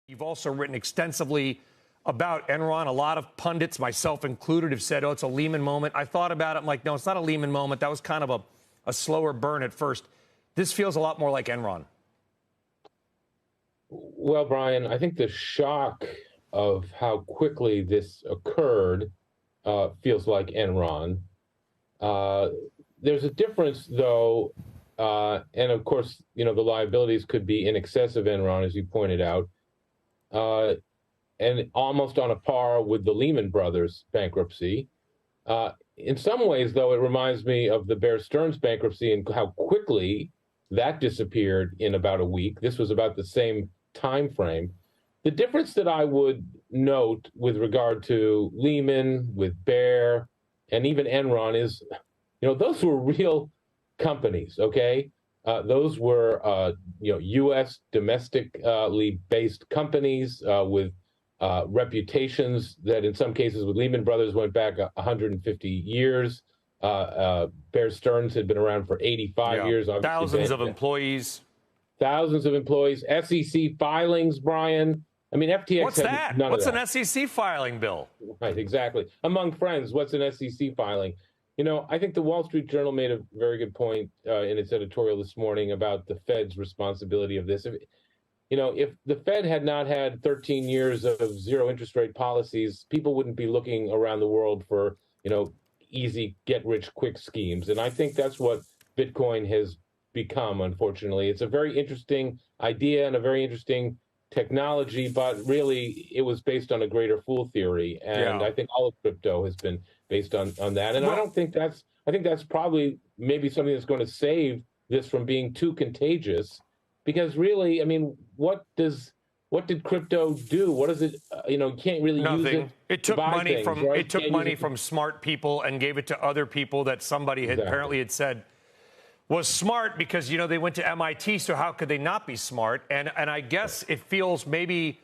You've also written extensively about Enron. A lot of pundits, myself included, have said, oh, it's a Lehman moment. I thought about it. I'm like, no, it's not a Lehman moment. That was kind of a slower burn at first. This feels a lot more like Enron. Well, Brian, I think the shock of how quickly this occurred feels like Enron. There's a difference, though, and of course, the liabilities could be in excess of Enron, as you pointed out, and almost on a par with the Lehman Brothers bankruptcy. In some ways, though, it reminds me of the Bear Stearns bankruptcy and how quickly that disappeared in about a week. This was about the same time frame. The difference that I would note with regard to Lehman, with Bear, and even Enron is, those were real companies, okay? Those were, U.S. domestically based companies with reputations that in some cases with Lehman Brothers went back 150 years. Bear Stearns had been around for 85 years. Thousands of employees. Thousands of employees. SEC filings, Brian. I mean, FTX. What's that? What's an SEC filing, Bill? Right, exactly. Among friends, what's an SEC filing? I think the Wall Street Journal made a very good point in its editorial this morning about the Fed's responsibility of this. If the Fed had not had 13 years of zero interest rate policies, people wouldn't be looking around the world for, easy get-rich-quick schemes. And I think that's what Bitcoin has become, unfortunately. It's a very interesting idea and a very interesting technology, but really it was based on a greater fool theory. And I think all of crypto has been based on that. And I think that's probably maybe something that's going to save this from being too contagious. Because really, I mean, what did crypto do? What is it? You can't really Nothing. use it. It took money things, from right? It took money from smart people and gave it to other people that somebody had apparently had said was smart because they went to MIT. So how could they not be smart? And I guess it feels maybe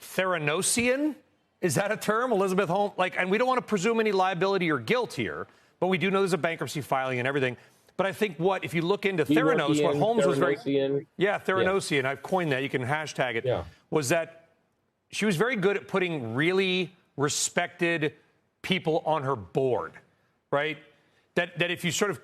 Theranosian. Is that a term, Elizabeth Holmes? And we don't want to presume any liability or guilt here, but we do know there's a bankruptcy filing and everything. But I think if you look into Theranos, what Holmes was very... Theranosian. Yeah. I've coined that. You can hashtag it. Yeah. Was that she was very good at putting really respected people on her board, right? That if you sort of,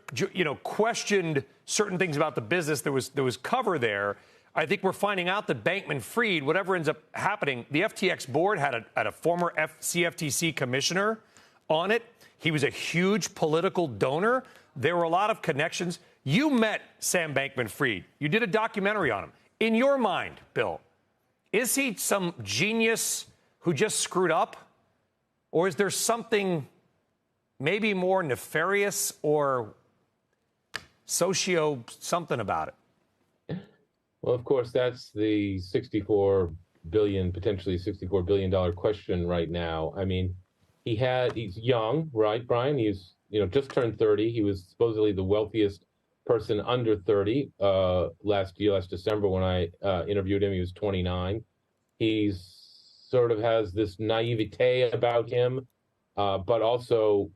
questioned certain things about the business, there was cover there. I think we're finding out that Bankman-Fried, whatever ends up happening, the FTX board had a former CFTC commissioner on it. He was a huge political donor. There were a lot of connections. You met Sam Bankman-Fried. You did a documentary on him. In your mind, Bill, is he some genius who just screwed up? Or is there something maybe more nefarious or socio-something about it? Well, of course, that's the potentially $64 billion question right now. I mean, he's young, right, Brian? He's just turned 30. He was supposedly the wealthiest person under 30 last December when I interviewed him. He was 29. He's sort of has this naivete about him, but also,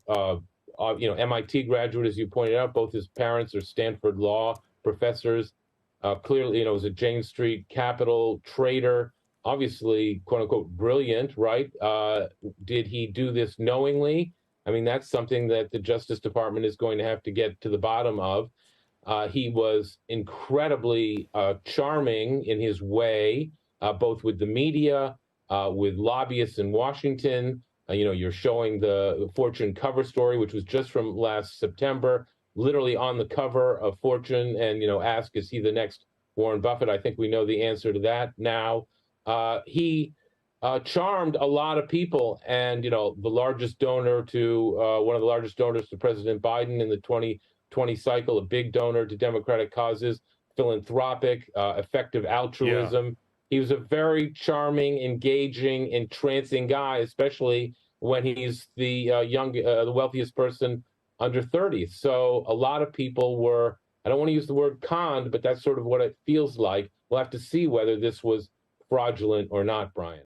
MIT graduate, as you pointed out. Both his parents are Stanford law professors. Clearly, was a Jane Street Capital trader. Obviously, quote unquote, brilliant, right? Did he do this knowingly? I mean, that's something that the Justice Department is going to have to get to the bottom of. He was incredibly charming in his way, both with the media, with lobbyists in Washington. You're showing the Fortune cover story, which was just from last September, literally on the cover of Fortune, and, ask, is he the next Warren Buffett? I think we know the answer to that now. He charmed a lot of people, and the largest donor to one of the largest donors to President Biden in the 2020 cycle, a big donor to Democratic causes, philanthropic, effective altruism. Yeah. He was a very charming, engaging, entrancing guy, especially when he's the the wealthiest person under 30. So a lot of people were, I don't want to use the word conned, but that's sort of what it feels like. We'll have to see whether this was fraudulent or not, Brian.